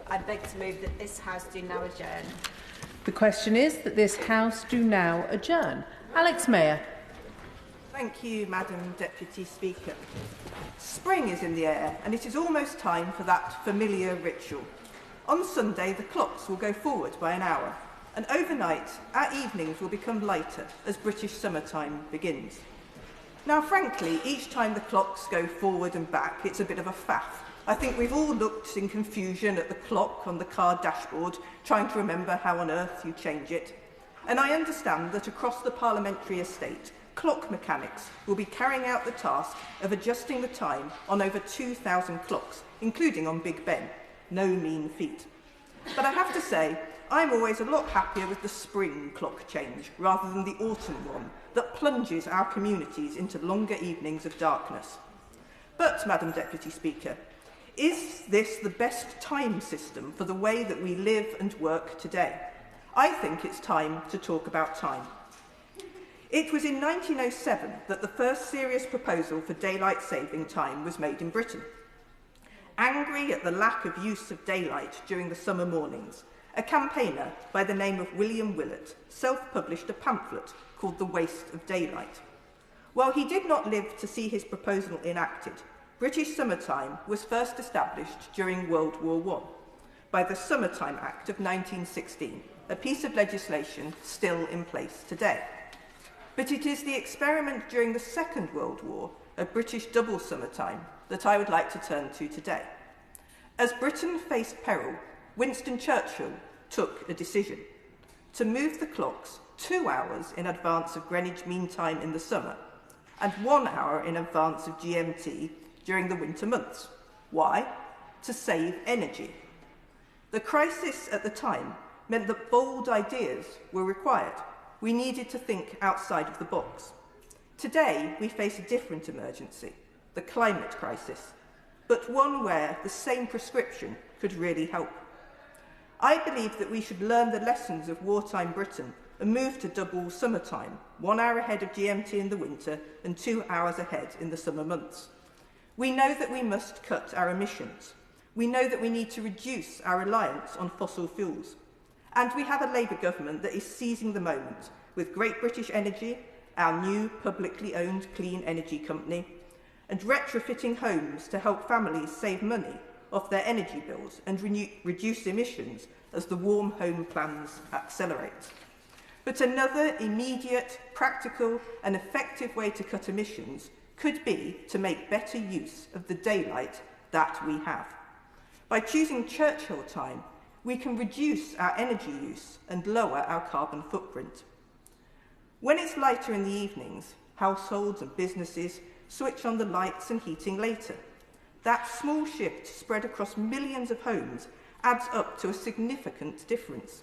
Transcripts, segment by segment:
I beg to move that this House do now adjourn. The question is that this House do now adjourn. Ellesmere. Thank you, Madam Deputy Speaker. Spring is in the air, and it is almost time for that familiar ritual. On Sunday, the clocks will go forward by an hour, and overnight, our evenings will become lighter as British summertime begins. Now, frankly, each time the clocks go forward and back, it's a bit of a faff. I think we've all looked in confusion at the clock on the car dashboard, trying to remember how on earth you change it. And I understand that across the Parliamentary estate, clock mechanics will be carrying out the task of adjusting the time on over 2,000 clocks, including on Big Ben. No mean feat. But I have to say, I'm always a lot happier with the spring clock change rather than the autumn one that plunges our communities into longer evenings of darkness. But, Madam Deputy Speaker, is this the best time system for the way that we live and work today? I think it's time to talk about time. It was in 1907 that the first serious proposal for daylight saving time was made in Britain. Angry at the lack of use of daylight during the summer mornings, a campaigner by the name of William Willett self-published a pamphlet called The Waste of Daylight. While he did not live to see his proposal enacted, British summertime was first established during World War I by the Summertime Act of 1916, a piece of legislation still in place today. But it is the experiment during the Second World War of British double summertime that I would like to turn to today. As Britain faced peril, Winston Churchill took a decision to move the clocks 2 hours in advance of Greenwich Mean Time in the summer and 1 hour in advance of GMT during the winter months. Why? To save energy. The crisis at the time meant that bold ideas were required. We needed to think outside of the box. Today, we face a different emergency, the climate crisis, but one where the same prescription could really help. I believe that we should learn the lessons of wartime Britain and move to double summertime, 1 hour ahead of GMT in the winter and 2 hours ahead in the summer months. We know that we must cut our emissions. We know that we need to reduce our reliance on fossil fuels. And we have a Labour government that is seizing the moment with Great British Energy, our new publicly owned clean energy company, and retrofitting homes to help families save money off their energy bills and reduce emissions as the warm home plans accelerate. But another immediate, practical and effective way to cut emissions could be to make better use of the daylight that we have. By choosing Churchill time, we can reduce our energy use and lower our carbon footprint. When it's lighter in the evenings, households and businesses switch on the lights and heating later. That small shift spread across millions of homes adds up to a significant difference.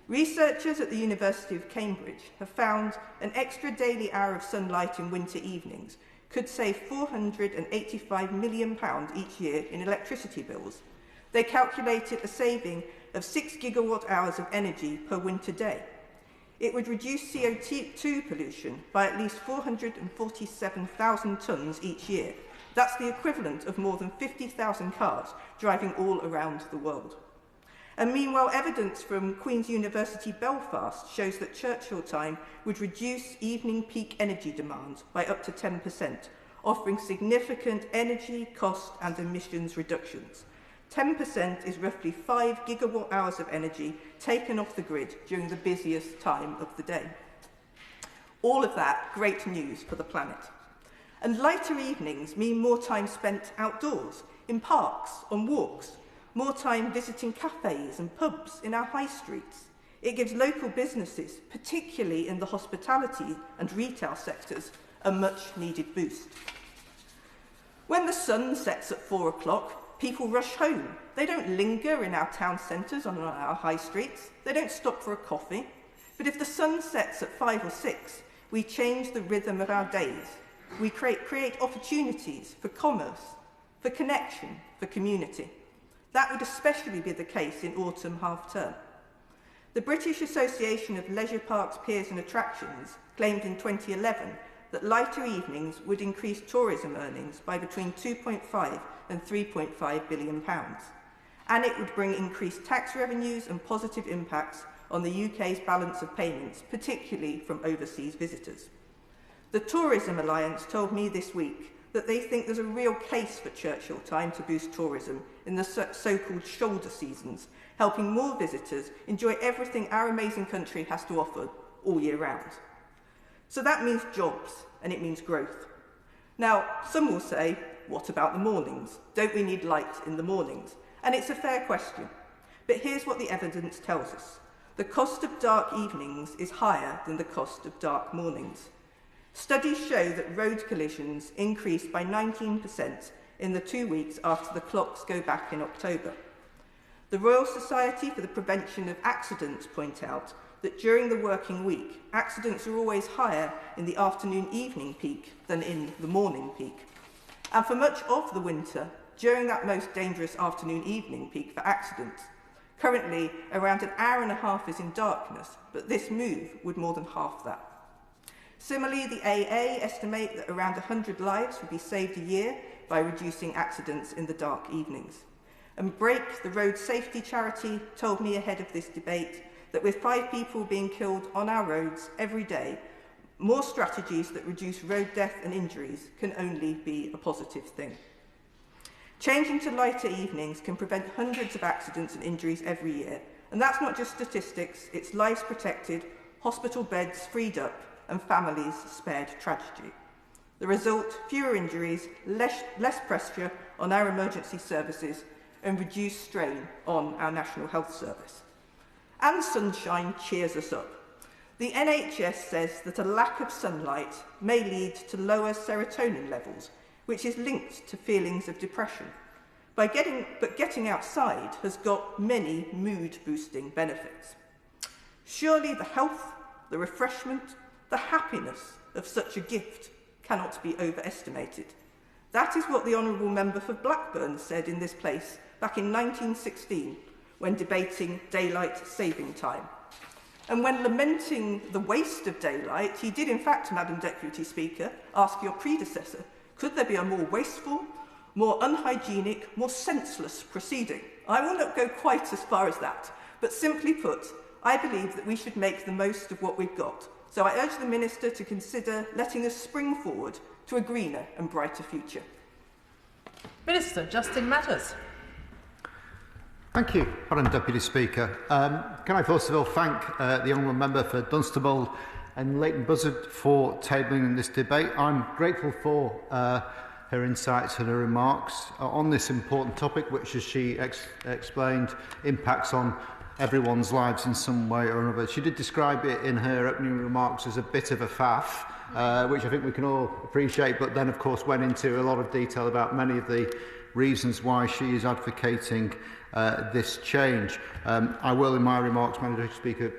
Researchers at the University of Cambridge have found an extra daily hour of sunlight in winter evenings could save £485 million each year in electricity bills. They calculated a saving of 6 gigawatt hours of energy per winter day. It would reduce CO2 pollution by at least 447,000 tonnes each year. That's the equivalent of more than 50,000 cars driving all around the world. And meanwhile, evidence from Queen's University Belfast shows that Churchill time would reduce evening peak energy demand by up to 10%, offering significant energy, cost and emissions reductions. 10% is roughly 5 gigawatt hours of energy taken off the grid during the busiest time of the day. All of that, great news for the planet. And lighter evenings mean more time spent outdoors, in parks, on walks, more time visiting cafes and pubs in our high streets. It gives local businesses, particularly in the hospitality and retail sectors, a much-needed boost. When the sun sets at 4 o'clock, people rush home. They don't linger in our town centres or on our high streets. They don't stop for a coffee. But if the sun sets at 5 or 6, we change the rhythm of our days. We create opportunities for commerce, for connection, for community. That would especially be the case in autumn half-term. The British Association of Leisure Parks, Piers and Attractions claimed in 2011 that lighter evenings would increase tourism earnings by between £2.5 and £3.5 billion. and it would bring increased tax revenues and positive impacts on the UK's balance of payments, particularly from overseas visitors. The Tourism Alliance told me this week that they think there's a real case for Churchill time to boost tourism in the so-called shoulder seasons, helping more visitors enjoy everything our amazing country has to offer all year round. So that means jobs, and it means growth. Now, some will say, what about the mornings? Don't we need light in the mornings? And it's a fair question. But here's what the evidence tells us. The cost of dark evenings is higher than the cost of dark mornings. Studies show that road collisions increased by 19% in the 2 weeks after the clocks go back in October. The Royal Society for the Prevention of Accidents point out that during the working week, accidents are always higher in the afternoon-evening peak than in the morning peak. And for much of the winter, during that most dangerous afternoon-evening peak for accidents, currently around an hour and a half is in darkness, but this move would more than half that. Similarly, the AA estimate that around 100 lives would be saved a year by reducing accidents in the dark evenings. And Break, the road safety charity, told me ahead of this debate that with 5 people being killed on our roads every day, more strategies that reduce road death and injuries can only be a positive thing. Changing to lighter evenings can prevent hundreds of accidents and injuries every year. And that's not just statistics, it's lives protected, hospital beds freed up, and families spared tragedy. The result, fewer injuries, less pressure on our emergency services, and reduced strain on our National Health Service. And sunshine cheers us up. The NHS says that a lack of sunlight may lead to lower serotonin levels, which is linked to feelings of depression. But getting outside has got many mood-boosting benefits. Surely the health, the refreshment, the happiness of such a gift cannot be overestimated. That is what the Honourable Member for Blackburn said in this place back in 1916 when debating daylight saving time. And when lamenting the waste of daylight, he did in fact, Madam Deputy Speaker, ask your predecessor, could there be a more wasteful, more unhygienic, more senseless proceeding? I will not go quite as far as that, but simply put, I believe that we should make the most of what we've got. So I urge the Minister to consider letting us spring forward to a greener and brighter future. Minister Justin Matters. Thank you, Madam Deputy Speaker. Can I first of all thank the Honourable Member for Dunstable and Leighton Buzzard for tabling this debate. I'm grateful for her insights and her remarks on this important topic, which, as she explained, impacts on everyone's lives in some way or another. She did describe it in her opening remarks as a bit of a faff, which I think we can all appreciate, but then, of course, went into a lot of detail about many of the reasons why she is advocating this change. I will, in my remarks, Madam Deputy Speaker,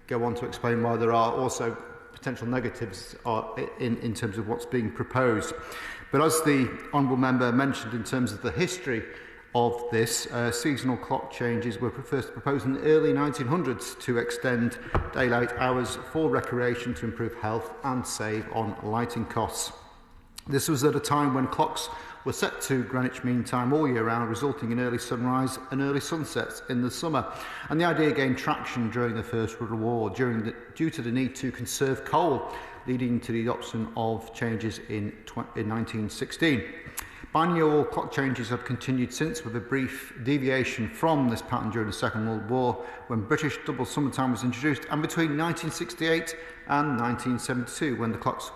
go on to explain why there are also potential negatives in terms of what's being proposed. But as the Honourable Member mentioned, in terms of the history of this, seasonal clock changes were first proposed in the early 1900s to extend daylight hours for recreation to improve health and save on lighting costs. This was at a time when clocks were set to Greenwich Mean Time all year round, resulting in early sunrise and early sunsets in the summer. And the idea gained traction during the First World War due to the need to conserve coal, leading to the adoption of changes in 1916. Biennial clock changes have continued since, with a brief deviation from this pattern during the Second World War, when British double summertime was introduced, and between 1968 and 1972, when the clocks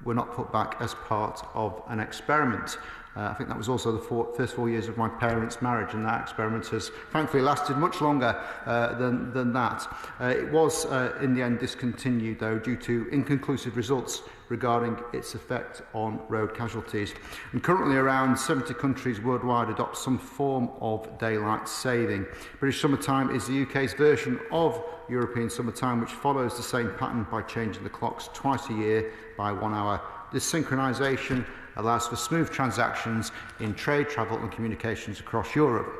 were not put back as part of an experiment. I think that was also the first 4 years of my parents' marriage, and that experiment has thankfully lasted much longer than that. It was in the end discontinued, though, due to inconclusive results regarding its effect on road casualties. And currently around 70 countries worldwide adopt some form of daylight saving. British summertime is the UK's version of European summertime, which follows the same pattern by changing the clocks twice a year by 1 hour. This synchronisation allows for smooth transactions in trade, travel and communications across Europe.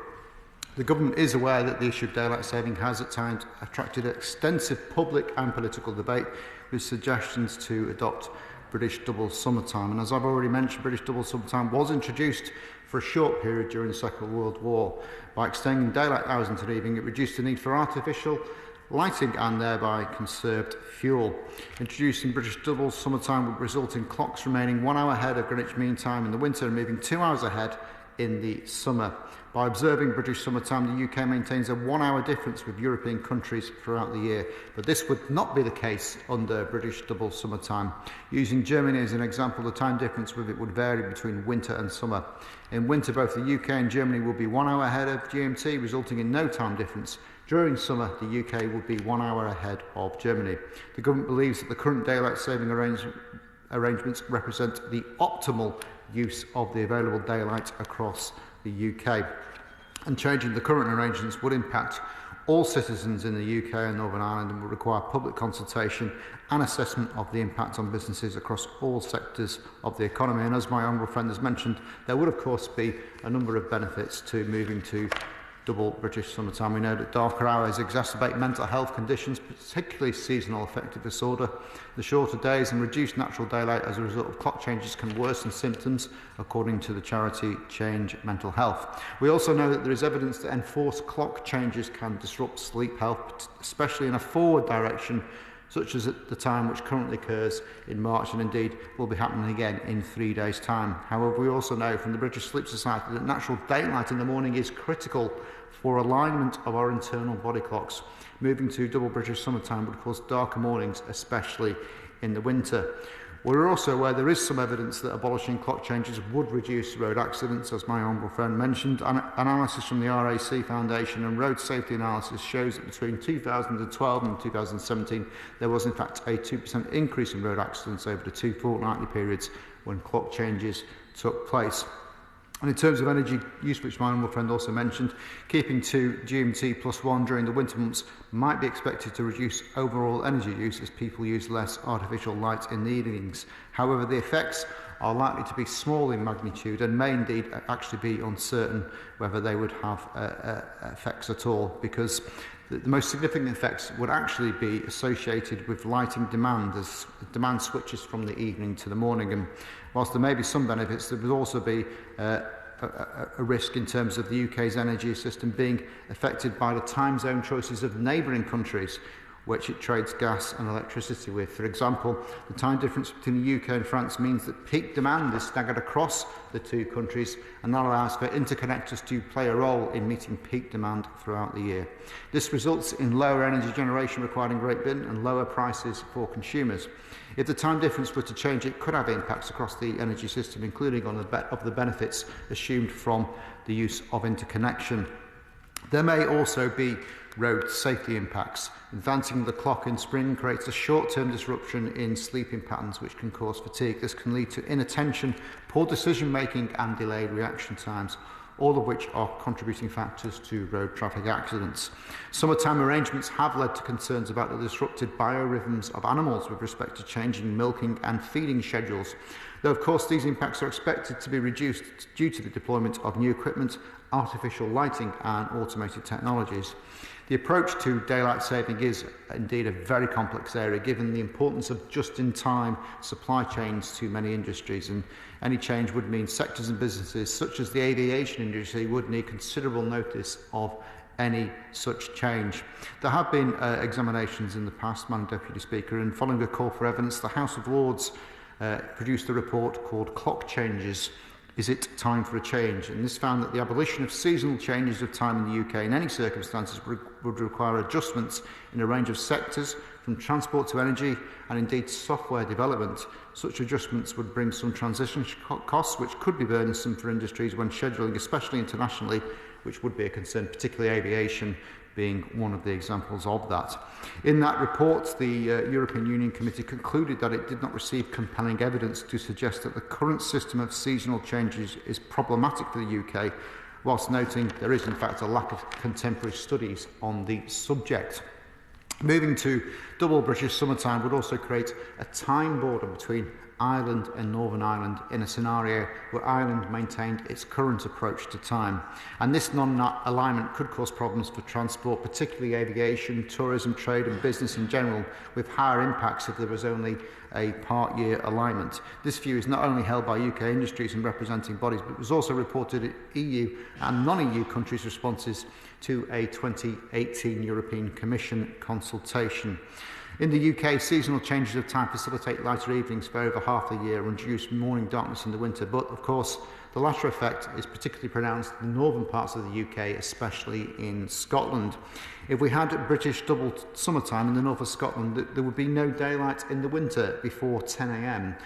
The government is aware that the issue of daylight saving has at times attracted extensive public and political debate, with suggestions to adopt British double summertime. And as I've already mentioned, British double summertime was introduced for a short period during the Second World War. By extending daylight hours into the evening, it reduced the need for artificial lighting and thereby conserved fuel. Introducing British double summertime would result in clocks remaining 1 hour ahead of Greenwich Mean Time in the winter and moving 2 hours ahead in the summer. By observing British summertime, the UK maintains a 1 hour difference with European countries throughout the year, but this would not be the case under British double summertime. Using Germany as an example, the time difference with it would vary between winter and summer. In winter, both the UK and Germany will be 1 hour ahead of GMT, resulting in no time difference. During summer, the UK would be 1 hour ahead of Germany. The government believes that the current daylight saving arrangements represent the optimal use of the available daylight across the UK. And changing the current arrangements would impact all citizens in the UK and Northern Ireland and would require public consultation and assessment of the impact on businesses across all sectors of the economy. And as my honourable friend has mentioned, there would of course be a number of benefits to moving to double British summertime. We know that darker hours exacerbate mental health conditions, particularly seasonal affective disorder. The shorter days and reduced natural daylight as a result of clock changes can worsen symptoms, according to the charity Change Mental Health. We also know that there is evidence that enforced clock changes can disrupt sleep health, especially in a forward direction, such as at the time which currently occurs in March and indeed will be happening again in 3 days' time. However, we also know from the British Sleep Society that natural daylight in the morning is critical for alignment of our internal body clocks. Moving to double British summertime would cause darker mornings, especially in the winter. We're also aware there is some evidence that abolishing clock changes would reduce road accidents, as my honourable friend mentioned. Analysis from the RAC Foundation and road safety analysis shows that between 2012 and 2017 there was in fact a 2% increase in road accidents over the 2 fortnightly periods when clock changes took place. And in terms of energy use, which my honourable friend also mentioned, keeping to GMT +1 during the winter months might be expected to reduce overall energy use as people use less artificial light in the evenings. However, the effects are likely to be small in magnitude and may indeed actually be uncertain whether they would have effects at all, because the most significant effects would actually be associated with lighting demand as demand switches from the evening to the morning. And whilst there may be some benefits, there would also be a risk in terms of the UK's energy system being affected by the time zone choices of neighbouring countries which it trades gas and electricity with. For example, the time difference between the UK and France means that peak demand is staggered across the two countries, and that allows for interconnectors to play a role in meeting peak demand throughout the year. This results in lower energy generation requiring Great Britain and lower prices for consumers. If the time difference were to change, it could have impacts across the energy system, including on the benefits assumed from the use of interconnection. There may also be road safety impacts. Advancing the clock in spring creates a short-term disruption in sleeping patterns which can cause fatigue. This can lead to inattention, poor decision-making and delayed reaction times, all of which are contributing factors to road traffic accidents. Summertime arrangements have led to concerns about the disrupted biorhythms of animals with respect to changing milking and feeding schedules, though of course these impacts are expected to be reduced due to the deployment of new equipment, artificial lighting and automated technologies. The approach to daylight saving is indeed a very complex area given the importance of just-in-time supply chains to many industries, and any change would mean sectors and businesses such as the aviation industry would need considerable notice of any such change. There have been examinations in the past, Madam Deputy Speaker, and following a call for evidence, the House of Lords produced a report called Clock Changes. Is it time for a change? And this found that the abolition of seasonal changes of time in the UK in any circumstances would require adjustments in a range of sectors, from transport to energy and indeed software development. Such adjustments would bring some transition costs which could be burdensome for industries when scheduling, especially internationally, which would be a concern, particularly aviation being one of the examples of that. In that report, the European Union Committee concluded that it did not receive compelling evidence to suggest that the current system of seasonal changes is problematic for the UK, whilst noting there is in fact a lack of contemporary studies on the subject. Moving to double British summertime would also create a time border between Ireland and Northern Ireland in a scenario where Ireland maintained its current approach to time. And this non-alignment could cause problems for transport, particularly aviation, tourism, trade and business in general, with higher impacts if there was only a part-year alignment. This view is not only held by UK industries and representing bodies, but was also reported in EU and non-EU countries' responses to a 2018 European Commission consultation. In the UK, seasonal changes of time facilitate lighter evenings for over half the year and reduce morning darkness in the winter. But, of course, the latter effect is particularly pronounced in the northern parts of the UK, especially in Scotland. If we had British double summertime in the north of Scotland, there would be no daylight in the winter before 10 a.m,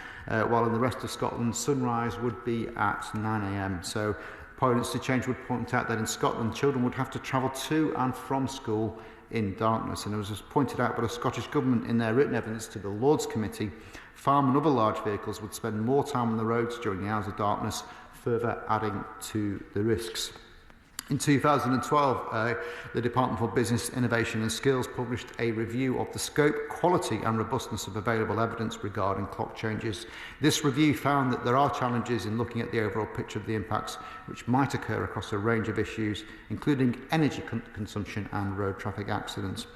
while in the rest of Scotland, sunrise would be at 9 a.m. So, policy change would point out that in Scotland, children would have to travel to and from school in darkness. And it was pointed out by the Scottish Government in their written evidence to the Lords Committee, farm and other large vehicles would spend more time on the roads during the hours of darkness, further adding to the risks. In 2012, the Department for Business, Innovation and Skills published a review of the scope, quality and robustness of available evidence regarding clock changes. This review found that there are challenges in looking at the overall picture of the impacts which might occur across a range of issues, including energy consumption and road traffic accidents.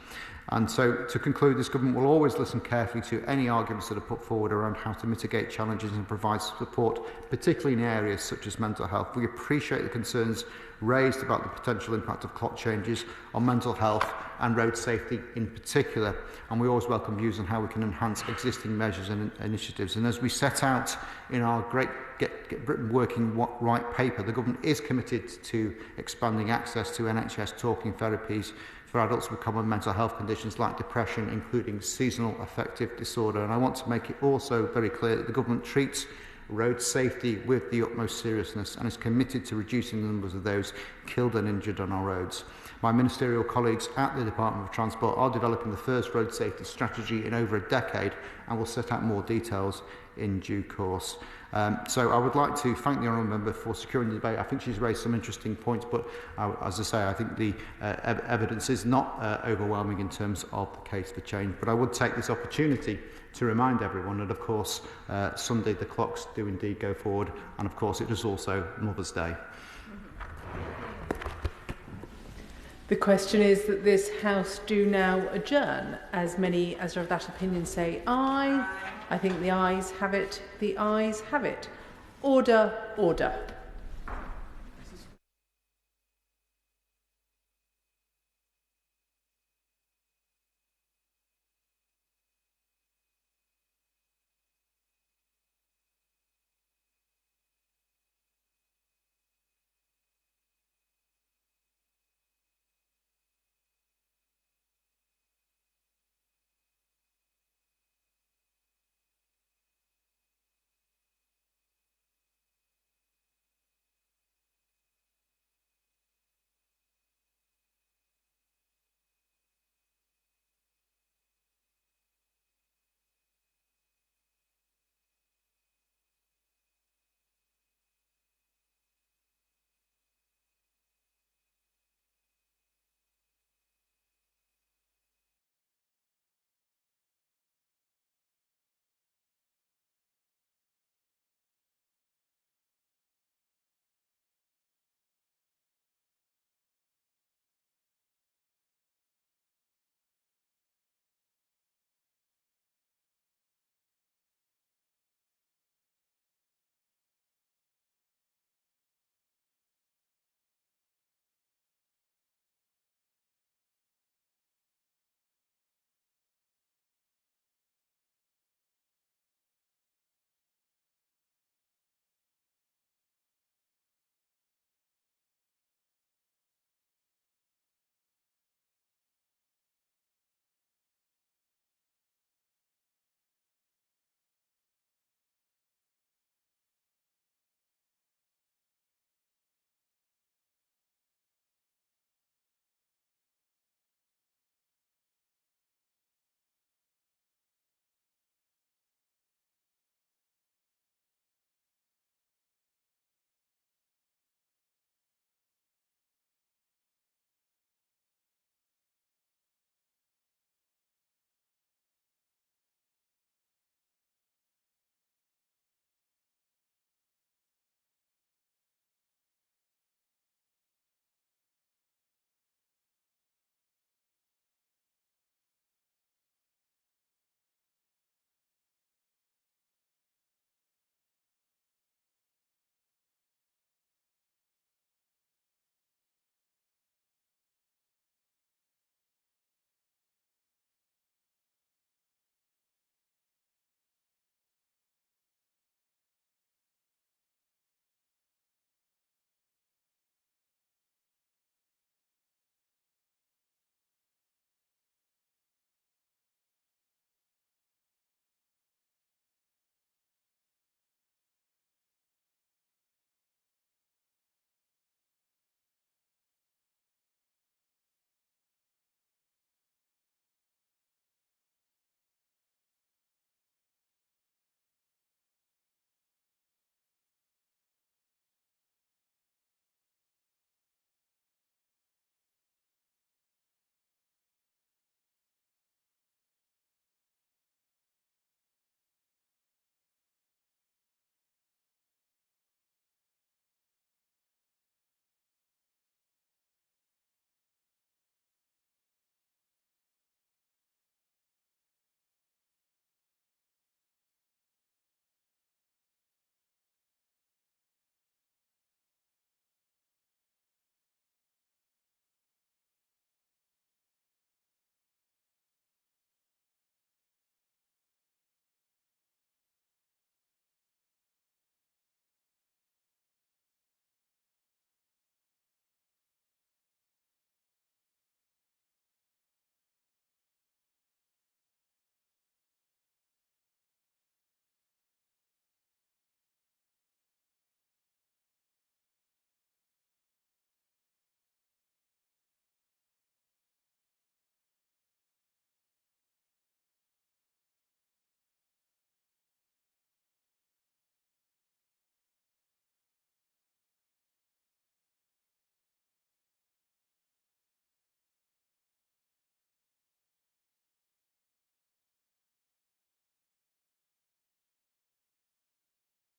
And so, to conclude, this government will always listen carefully to any arguments that are put forward around how to mitigate challenges and provide support, particularly in areas such as mental health. We appreciate the concerns raised about the potential impact of clock changes on mental health and road safety in particular, and we always welcome views on how we can enhance existing measures and initiatives. And as we set out in our great Get Britain Working Right paper, the government is committed to expanding access to NHS talking therapies for adults with common mental health conditions like depression, including seasonal affective disorder. And I want to make it also very clear that the government treats road safety with the utmost seriousness and is committed to reducing the numbers of those killed and injured on our roads. My ministerial colleagues at the Department of Transport are developing the first road safety strategy in over a decade and will set out more details in due course. So I would like to thank the Honourable Member for securing the debate. I think she's raised some interesting points, but as I say, I think the evidence is not overwhelming in terms of the case for change. But I would take this opportunity to remind everyone that, of course, Sunday the clocks do indeed go forward, and of course it is also Mother's Day. The question is that this House do now adjourn. As many as are of that opinion say aye. I think the ayes have it. The ayes have it. Order, order.